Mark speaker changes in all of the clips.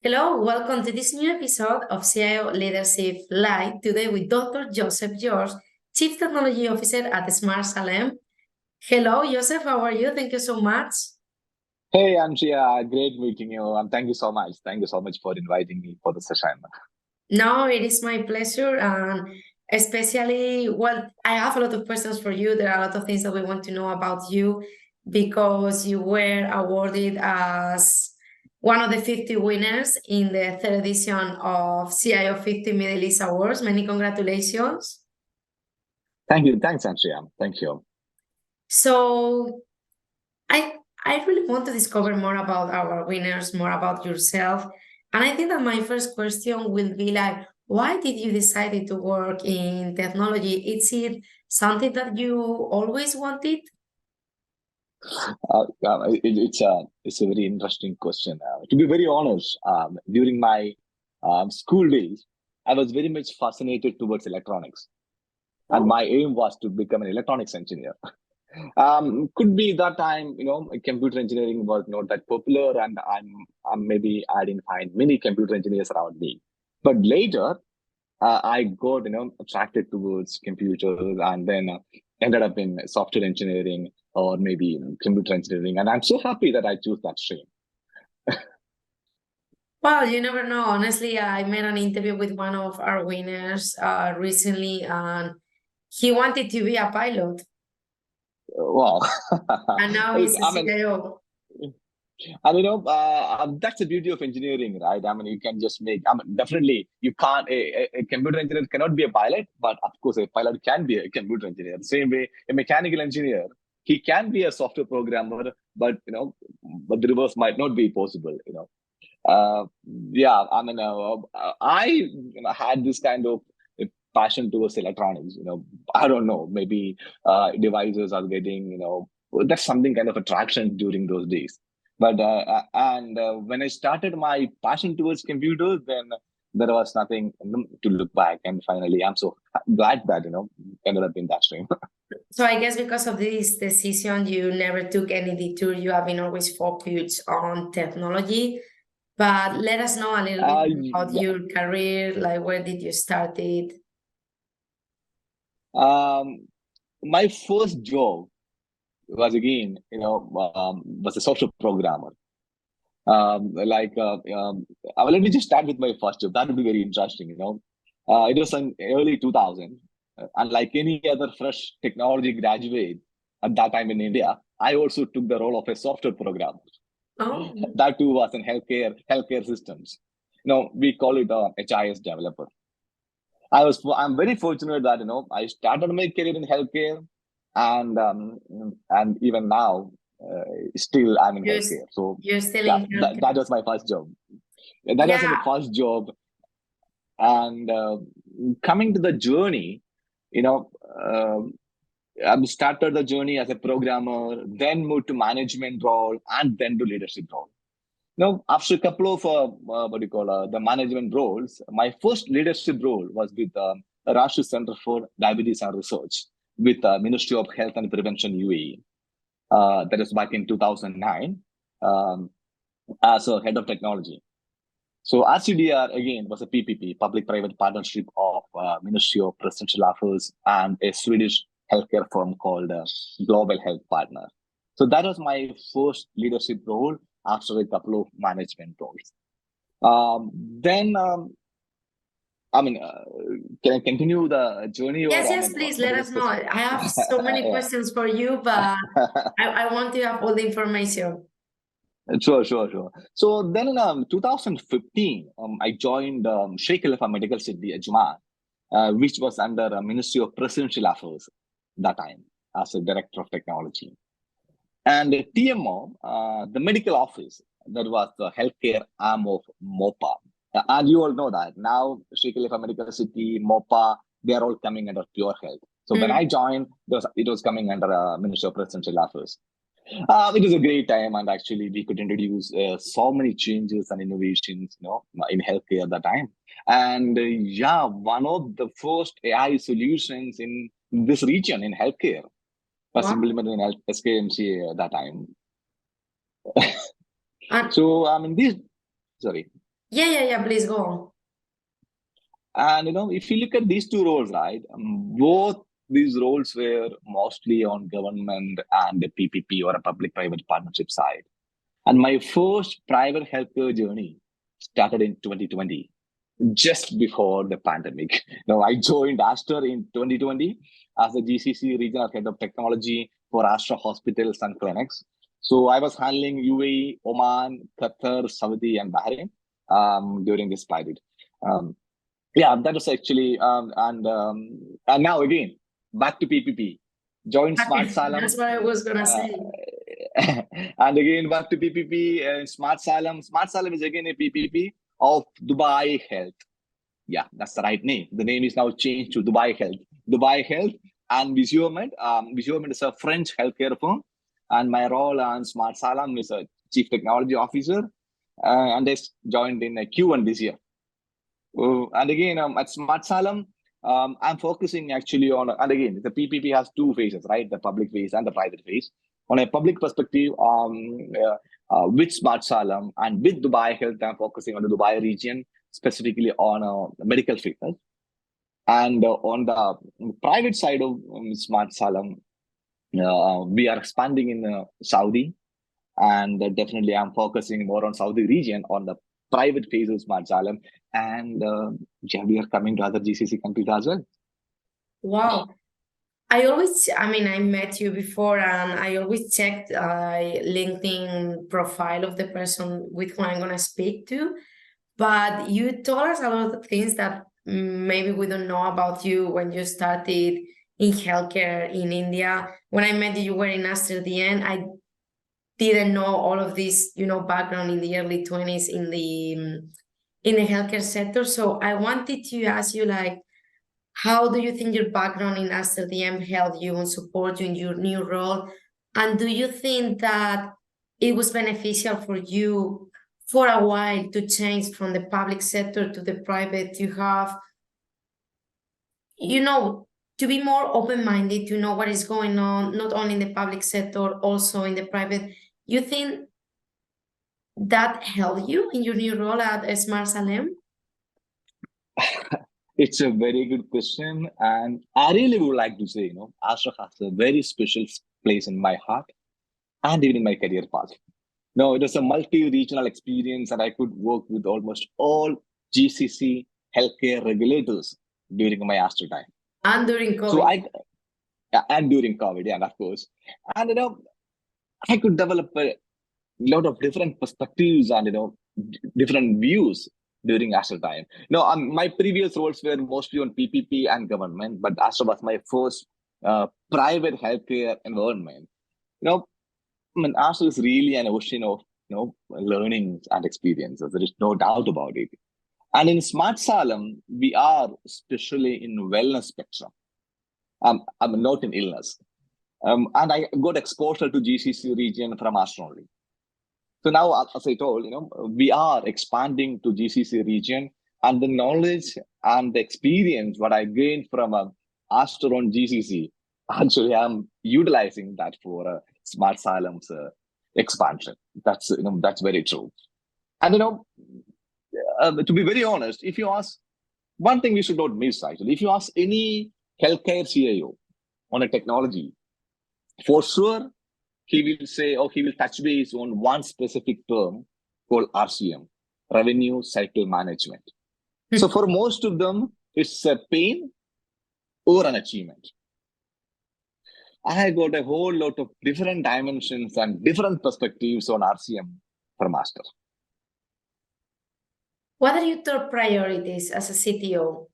Speaker 1: Hello, welcome to this new episode of CIO Leadership Live. Today with Dr. Joseph George, Chief Technology Officer at Smart Salem. Hello, Joseph, how are you? Thank you so much.
Speaker 2: Hey, Anshia, great meeting you. And thank you so much. Thank you so much for inviting me for the session.
Speaker 1: No, it is my pleasure. And especially, I have a lot of questions for you. There are a lot of things that we want to know about you because you were awarded as one of the 50 winners in the third edition of CIO 50 Middle East Awards. Many congratulations.
Speaker 2: Thank you. Thanks, Anshia. Thank you.
Speaker 1: So I really want to discover more about our winners, more about yourself. And I think that my first question will be like, why did you decide to work in technology? Is it something that you always wanted?
Speaker 2: It's a very interesting question. To be very honest, during my school days, I was very much fascinated towards electronics, and my aim was to become an electronics engineer. Could be that time, computer engineering was not that popular, and maybe I didn't find many computer engineers around me. But later, I got attracted towards computers, and then ended up in software engineering or maybe computer engineering, and I'm so happy that I chose that stream.
Speaker 1: Well, you never know. Honestly, I made an interview with one of our winners recently, and he wanted to be a pilot,
Speaker 2: Wow.
Speaker 1: and now he's a
Speaker 2: I mean,
Speaker 1: CIO.
Speaker 2: and that's the beauty of engineering, right? I mean, you can just make. I mean, definitely you can't. A computer engineer cannot be a pilot, but of course, a pilot can be a computer engineer. The same way, a mechanical engineer, he can be a software programmer, but but the reverse might not be possible. Uh, yeah, I mean, I had this kind of passion towards electronics. I don't know, maybe devices are getting, that's something kind of attraction during those days. But when I started my passion towards computers, then there was nothing to look back. And finally, I'm so glad that, ended up in that stream.
Speaker 1: So I guess because of this decision, you never took any detour. You have been always focused on technology. But let us know a little bit about
Speaker 2: Yeah.
Speaker 1: your career, like where did you start it?
Speaker 2: My first job was again, was a software programmer. Let me just start with my first job. That would be very interesting. It was in early 2000, and like any other fresh technology graduate at that time in India, I also took the role of a software programmer.
Speaker 1: Oh,
Speaker 2: That too was in healthcare systems. We call it a HIS developer. I'm very fortunate that I started my career in healthcare, and even now, still I'm in
Speaker 1: you're,
Speaker 2: healthcare. So
Speaker 1: you're still
Speaker 2: yeah,
Speaker 1: in
Speaker 2: that
Speaker 1: healthcare.
Speaker 2: was my first job. That was my
Speaker 1: Yeah,
Speaker 2: first job, and coming to the journey, you know, I started the journey as a programmer, then moved to management role, and then to leadership role. Now, after a couple of the management roles, my first leadership role was with Rashtriya Center for Diabetes and Research with Ministry of Health and Prevention UAE. That was back in 2009 um, as a head of technology. So RCDR again was a PPP, public-private partnership of Ministry of Presidential Affairs and a Swedish healthcare firm called Global Health Partner. So that was my first leadership role after a couple of management roles. Then, I mean, can I continue the journey, or
Speaker 1: yes,
Speaker 2: I
Speaker 1: yes,
Speaker 2: mean,
Speaker 1: please
Speaker 2: what
Speaker 1: let
Speaker 2: is the
Speaker 1: us know.
Speaker 2: specific?
Speaker 1: I have so many
Speaker 2: Yeah.
Speaker 1: questions for you, but I want to have all the information.
Speaker 2: Sure. So then in 2015, I joined Sheikh Khalifa Medical City, Ajman, which was under Ministry of Presidential Affairs that time as a director of technology. And TMO, the medical office, that was the healthcare arm of MOPA. And you all know that now Sheikh Khalifa Medical City, MOPA, they are all coming under Pure Health. So when I joined, it was coming under Ministry of Presidential Affairs. It was a great time, and actually we could introduce so many changes and innovations, in healthcare at that time. And yeah, one of the first AI solutions in this region in healthcare was
Speaker 1: Wow.
Speaker 2: implemented in SKMC at that time.
Speaker 1: And
Speaker 2: So I mean, sorry.
Speaker 1: Yeah. Please go on.
Speaker 2: And if you look at these two roles, right, both these roles were mostly on government and the PPP or a public-private partnership side. And my first private healthcare journey started in 2020, just before the pandemic. Now, I joined Aster in 2020 as the GCC regional head of technology for Aster hospitals and clinics. So I was handling UAE, Oman, Qatar, Saudi, and Bahrain during this period. Yeah, that was actually, and now again, back to PPP. Joined Smart
Speaker 1: That's
Speaker 2: Salem.
Speaker 1: what I was gonna
Speaker 2: Uh,
Speaker 1: say.
Speaker 2: and again, back to PPP and Smart Salem. Smart Salem is again a PPP of Dubai Health. Yeah, that's the right name. The name is now changed to Dubai Health. Dubai Health and Visiomed. Visiomed is a French healthcare firm. And my role on Smart Salem is a Chief Technology Officer. And I joined in Q1 this year. And again, at Smart Salem, I'm focusing actually on, and again, the PPP has two phases, right? The public phase and the private phase. On a public perspective, with Smart Salem and with Dubai Health, I'm focusing on the Dubai region, specifically on medical fitness. And on the private side of Smart Salem, we are expanding in Saudi, and definitely I'm focusing more on Saudi region on the private phase of Smart Salem, and yeah, we are coming to other GCC countries as well.
Speaker 1: Wow. I met you before and I always checked LinkedIn profile of the person with whom I'm going to speak to. But you told us a lot of things that maybe we don't know about you when you started in healthcare in India. When I met you, you were in Aster DN. I didn't know all of this, background in the early 20s in the healthcare sector. So I wanted to ask you, like, how do you think your background in Aster DM helped you and support you in your new role? And do you think that it was beneficial for you for a while to change from the public sector to the private, to have, to be more open-minded, to know what is going on, not only in the public sector, also in the private? You think that helped you in your new role at Smart Salem?
Speaker 2: It's a very good question, and I really would like to say, Astra has a very special place in my heart and even in my career path. No, it was a multi-regional experience, and I could work with almost all GCC healthcare regulators during my Astra time.
Speaker 1: And during
Speaker 2: So
Speaker 1: COVID.
Speaker 2: and during COVID, yeah, of course. And I could develop a lot of different perspectives and different views during Astra time. No, my previous roles were mostly on PPP and government, but Astra was my first private healthcare environment. Astra is really an ocean of learnings and experiences. There is no doubt about it. And in Smart Salem, we are especially in wellness spectrum. I'm not in illness. And I got exposure to GCC region from Astra only. So now, as I told, we are expanding to GCC region, and the knowledge and the experience what I gained from Aster on GCC, actually I'm utilizing that for Smart Salem's expansion. That's very true. And to be very honest, if you ask one thing, we should not miss actually. If you ask any healthcare CIO on a technology, for sure he will say, or he will touch base on one specific term called RCM, Revenue Cycle Management. So for most of them, it's a pain or an achievement. I got a whole lot of different dimensions and different perspectives on RCM from Aster.
Speaker 1: What are your top priorities as a CTO?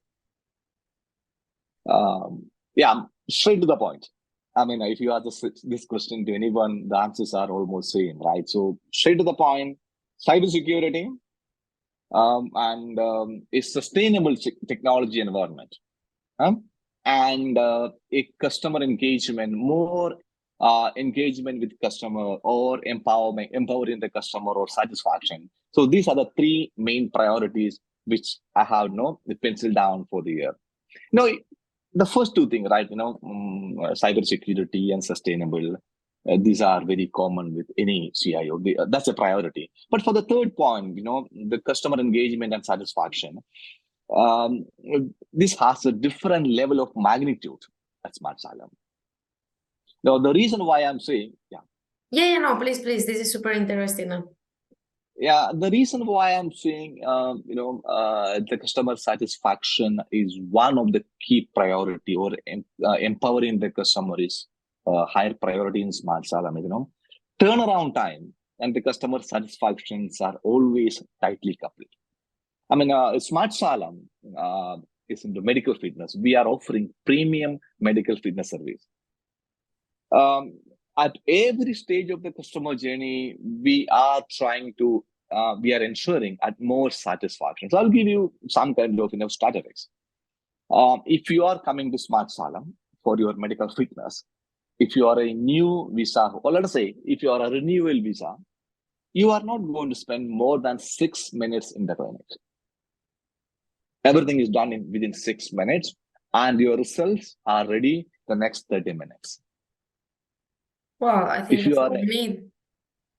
Speaker 2: Yeah, straight to the point. I mean, if you ask this question to anyone, the answers are almost same, right? So straight to the point, cybersecurity and a sustainable technology environment. And a customer engagement, more engagement with customer or empowering the customer or satisfaction. So these are the three main priorities which I have penciled down for the year. The first two things, right? Cybersecurity and sustainable. These are very common with any CIO. That's a priority. But for the third point, the customer engagement and satisfaction, um, this has a different level of magnitude at Smart Salem. Now, the reason why I'm saying,
Speaker 1: Yeah, no, please, this is super interesting.
Speaker 2: the reason why I'm saying, the customer satisfaction is one of the key priority, or empowering the customer is higher priority in Smart Salem. Turnaround time and the customer satisfactions are always tightly coupled. Smart Salem is into medical fitness. We are offering premium medical fitness service. At every stage of the customer journey, we are ensuring at more satisfaction. So I'll give you some kind of statistics. If you are coming to Smart Salem for your medical fitness, if you are a new visa, or let us say, if you are a renewal visa, you are not going to spend more than 6 minutes in the clinic. Everything is done within 6 minutes, and your results are ready the next 30 minutes.
Speaker 1: Well, I think that's what you mean.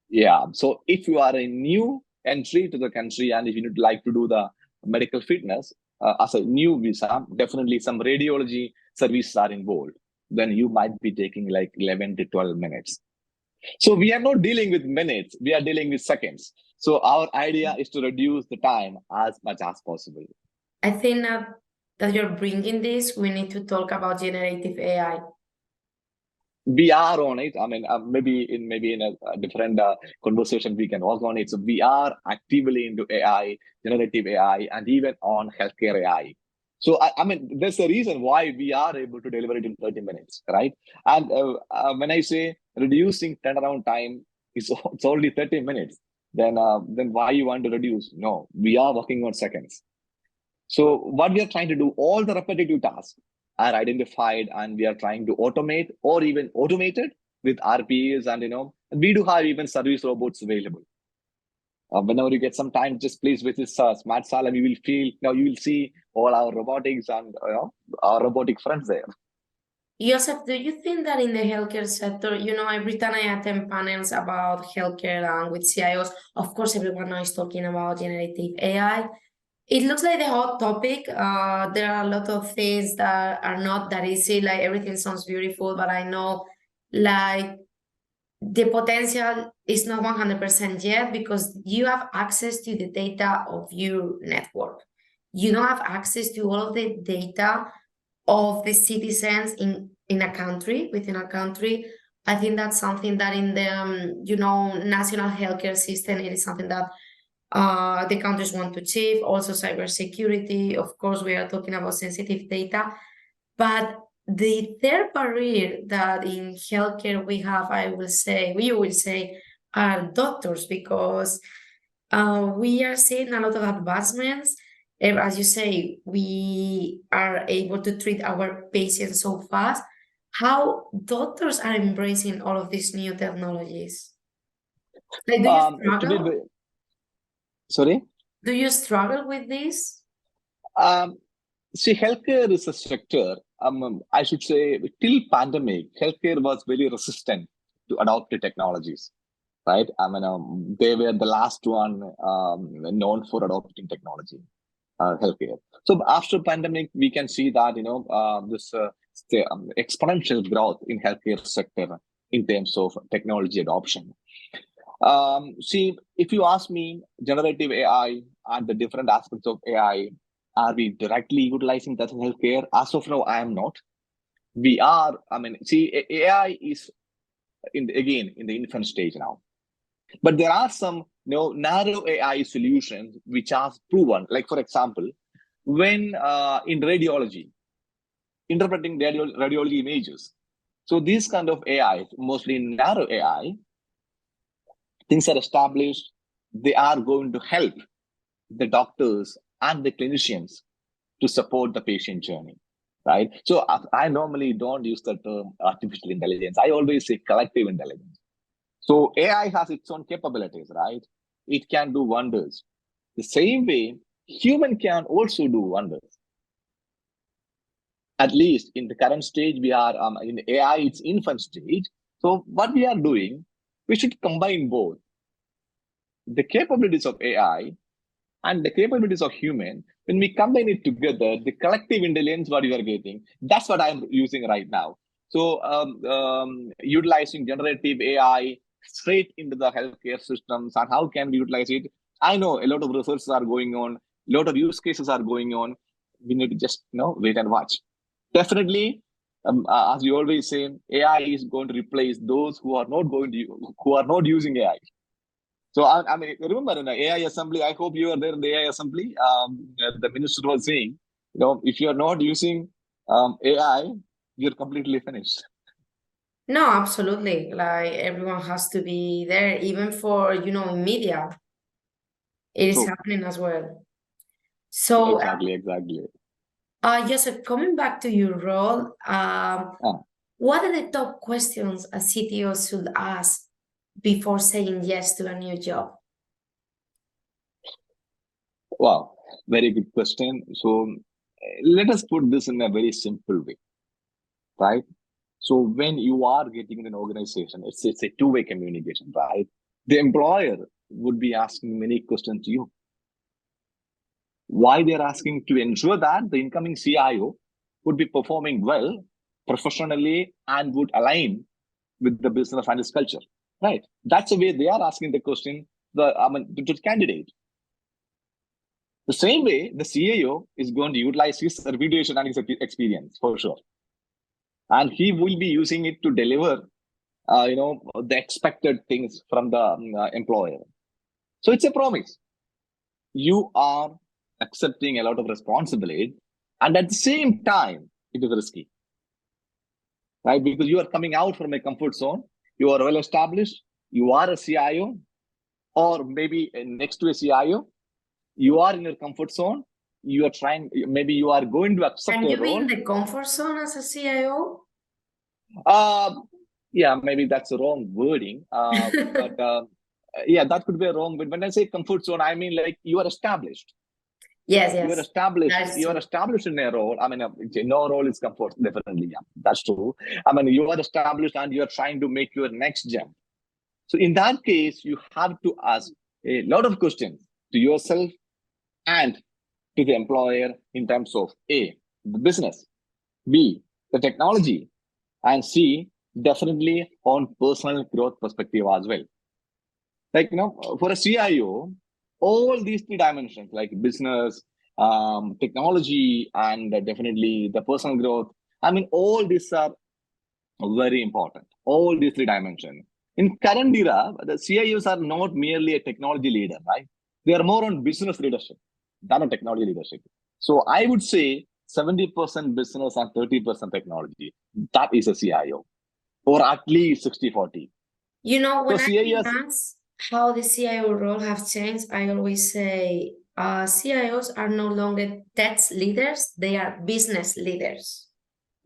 Speaker 2: Yeah. So if you are a new entry to the country, and if you would like to do the medical fitness as a new visa, definitely some radiology services are involved. Then you might be taking like 11 to 12 minutes. So we are not dealing with minutes, we are dealing with seconds. So our idea is to reduce the time as much as possible.
Speaker 1: I think that you're bringing this, we need to talk about generative AI.
Speaker 2: We are on it. Maybe in a different conversation we can work on it. So we are actively into AI, generative AI, and even on healthcare AI. So there's a reason why we are able to deliver it in 30 minutes, right? And when I say reducing turnaround time, it's only 30 minutes. Then why you want to reduce? No, we are working on seconds. So what we are trying to do, all the repetitive tasks are identified, and we are trying to automate or even automated with RPAs, and we do have even service robots available. Whenever you get some time, just please visit Smart Salem. You will see all our robotics and our robotic friends there.
Speaker 1: Joseph, do you think that in the healthcare sector, every time I attend panels about healthcare and with CIOs, of course, everyone now is talking about generative AI. It looks like the hot topic. There are a lot of things that are not that easy. Like everything sounds beautiful, but I know like the potential is not 100% yet, because you have access to the data of your network. You don't have access to all of the data of the citizens in a country, within a country. I think that's something that in the national healthcare system, it is something that the countries want to achieve. Also cybersecurity, of course, we are talking about sensitive data. But the third barrier that in healthcare we have, we will say, are doctors, because we are seeing a lot of advancements. As you say, we are able to treat our patients so fast. How doctors are embracing all of these new technologies? Like, do you struggle?
Speaker 2: Sorry?
Speaker 1: Do you struggle with this?
Speaker 2: See, healthcare is a sector, I should say, till pandemic, healthcare was very resistant to adopt the technologies, right? They were the last one known for adopting technology, healthcare. So after pandemic, we can see that, this exponential growth in healthcare sector in terms of technology adoption. See, if you ask me, generative AI and the different aspects of AI, are we directly utilizing that in healthcare? As of now, I am not. We are. AI is in the infant stage now, but there are some narrow AI solutions which are proven. Like for example, when in radiology, interpreting radiology images. So these kind of AI, mostly narrow AI, things are established, they are going to help the doctors and the clinicians to support the patient journey, right? So I normally don't use the term artificial intelligence. I always say collective intelligence. So AI has its own capabilities, right? It can do wonders. The same way, human can also do wonders. At least in the current stage, we are in AI, its infant stage. So what we are doing, we should combine both the capabilities of AI and the capabilities of human. When we combine it together, the collective intelligence, what you are getting, that's what I'm using right now. So utilizing generative AI straight into the healthcare systems, and how can we utilize it? I know a lot of researches are going on, a lot of use cases are going on. We need to just wait and watch. Definitely, as you always say, AI is going to replace those who are not who are not using AI. So I mean, remember in the AI assembly, I hope you are there in the AI assembly. The minister was saying, if you are not using AI, you're completely finished.
Speaker 1: No, absolutely. Like everyone has to be there, even for, media. It is
Speaker 2: True.
Speaker 1: happening as well. So,
Speaker 2: Exactly.
Speaker 1: Joseph, coming back to your role, what are the top questions a CTO should ask before saying yes to a new job?
Speaker 2: Wow, very good question. So let us put this in a very simple way, right? So when you are getting an organization, it's a two-way communication, right? The employer would be asking many questions to you. Why they're asking? To ensure that the incoming CIO would be performing well professionally and would align with the business and its culture, right? That's the way they are asking the question to the candidate. The same way the CIO is going to utilize his reputation and his experience for sure, and he will be using it to deliver, the expected things from the employer. So it's a promise. You are accepting a lot of responsibility, and at the same time, it is risky, right? Because you are coming out from a comfort zone, you are well established, you are a CIO, or maybe next to a CIO, you are in your comfort zone, you are trying, maybe you are going to accept
Speaker 1: Can
Speaker 2: a
Speaker 1: you be
Speaker 2: role.
Speaker 1: in the comfort zone as a CIO?
Speaker 2: Yeah, maybe that's a wrong wording, but yeah, that could be a wrong. But when I say comfort zone, I mean like you are established.
Speaker 1: Yes,
Speaker 2: You are established.
Speaker 1: That's
Speaker 2: You are
Speaker 1: true.
Speaker 2: established in a role. I mean, no role is comfort. Definitely, yeah, that's true. I mean, you are established and you are trying to make your next jump. So in that case, you have to ask a lot of questions to yourself and to the employer in terms of A, the business, B, the technology, and C, definitely on personal growth perspective as well. Like, for a CIO, all these three dimensions, like business, technology, and definitely the personal growth, I mean, all these are very important. All these three dimensions. In current era, the CIOs are not merely a technology leader, right? They are more on business leadership than on technology leadership. So I would say 70% business and 30% technology. That is a CIO, or at least 60-40.
Speaker 1: When
Speaker 2: So
Speaker 1: I
Speaker 2: CIOs,
Speaker 1: ask how the CIO role have changed, I always say CIOs are no longer tech leaders, they are business leaders.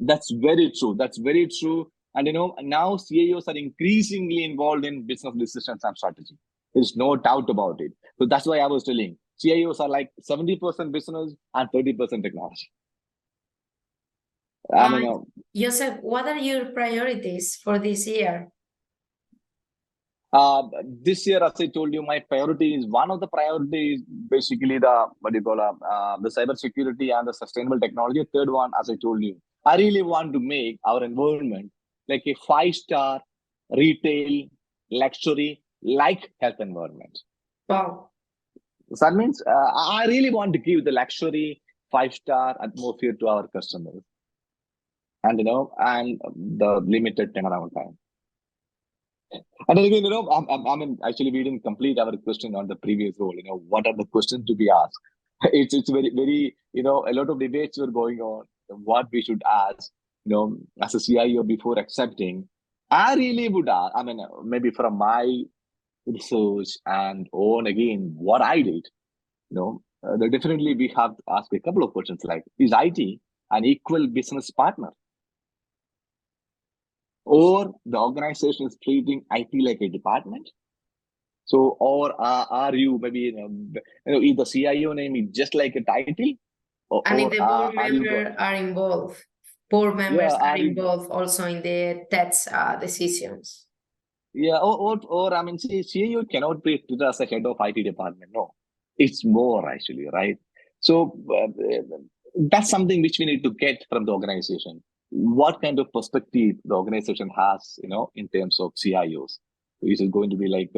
Speaker 2: that's very true. That's very true. And now CIOs are increasingly involved in business decisions and strategy. There's no doubt about it. So that's why I was telling CIOs are like 70% business and 30% technology. I mean,
Speaker 1: Joseph, what are your priorities for this year?
Speaker 2: this year, as I told you, my priority is one of the priorities, basically the the cyber security and the sustainable technology. Third one, as I told you, I really want to make our environment like a 5-star retail luxury like health environment.
Speaker 1: Wow.
Speaker 2: So that means I really want to give the luxury 5-star atmosphere to our customers, and and the limited turnaround time. And again, I mean, actually, we didn't complete our question on the previous role. What are the questions to be asked? It's very, very, a lot of debates were going on what we should ask, as a CIO before accepting. I really would ask, I mean, maybe from my research and on again, what I did, definitely we have to ask a couple of questions like, is IT an equal business partner? Or the organization is treating IT like a department? So, or are you maybe, is the CIO name is just like a title?
Speaker 1: And if the board
Speaker 2: Are you
Speaker 1: members are involved. board members
Speaker 2: Yeah,
Speaker 1: are involved also in the TED's decisions.
Speaker 2: yeah, or I mean, see, CIO cannot be treated as a head of IT department. No, it's more actually, right? So that's something which we need to get from the organization. What kind of perspective the organization has, in terms of CIOs? Is it going to be like,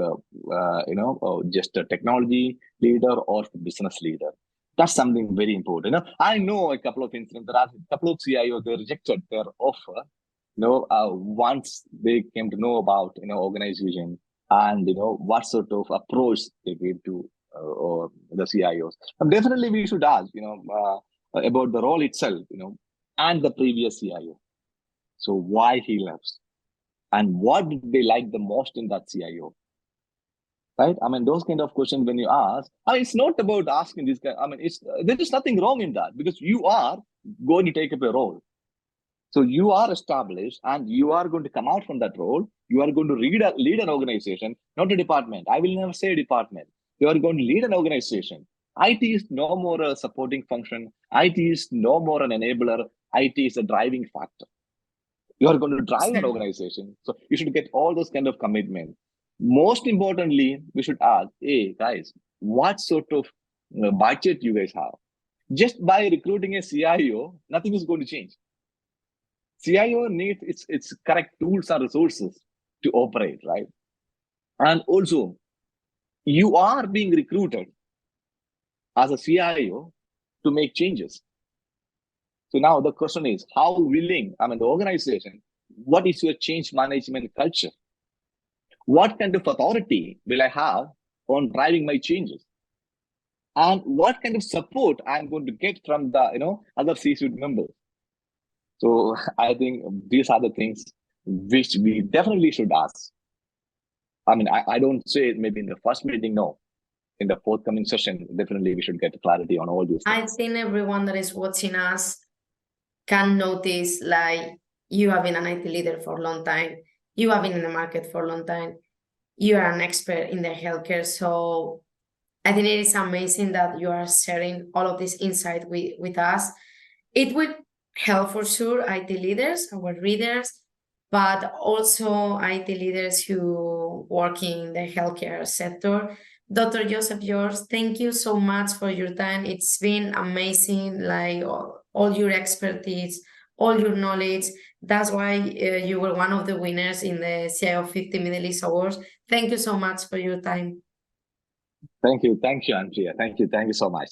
Speaker 2: just a technology leader or business leader? That's something very important. I know a couple of incidents. There are a couple of CIOs, they rejected their offer once they came to know about organization and what sort of approach they gave to or the CIOs. Definitely we should ask about the role itself, and the previous CIO. So why he left and what did they like the most in that CIO, right? I mean, those kind of questions when you ask, it's not about asking this guy. I mean, there is nothing wrong in that because you are going to take up a role. So you are established and you are going to come out from that role. You are going to lead an organization, not a department. I will never say department. You are going to lead an organization. IT is no more a supporting function. IT is no more an enabler. IT is a driving factor. You are going to drive an organization. So you should get all those kind of commitment. Most importantly, we should ask, hey guys, what sort of budget you guys have? Just by recruiting a CIO, nothing is going to change. CIO needs its correct tools and resources to operate, right? And also, you are being recruited as a CIO to make changes. So now the question is, how willing, the organization, what is your change management culture? What kind of authority will I have on driving my changes? And what kind of support I'm going to get from the other C-suite members? So I think these are the things which we definitely should ask. I don't say it maybe in the first meeting, no. In the forthcoming session, definitely we should get clarity on all these things.
Speaker 1: I think everyone that is watching us can notice, like, you have been an IT leader for a long time. You have been in the market for a long time. You are an expert in the healthcare. So I think it is amazing that you are sharing all of this insight with us. It will help for sure IT leaders, our readers, but also IT leaders who work in the healthcare sector. Dr. Joseph George, thank you so much for your time. It's been amazing, like all your expertise, all your knowledge. That's why you were one of the winners in the CIO 50 Middle East Awards. Thank you so much for your time.
Speaker 2: Thank you, Andrea. Thank you so much.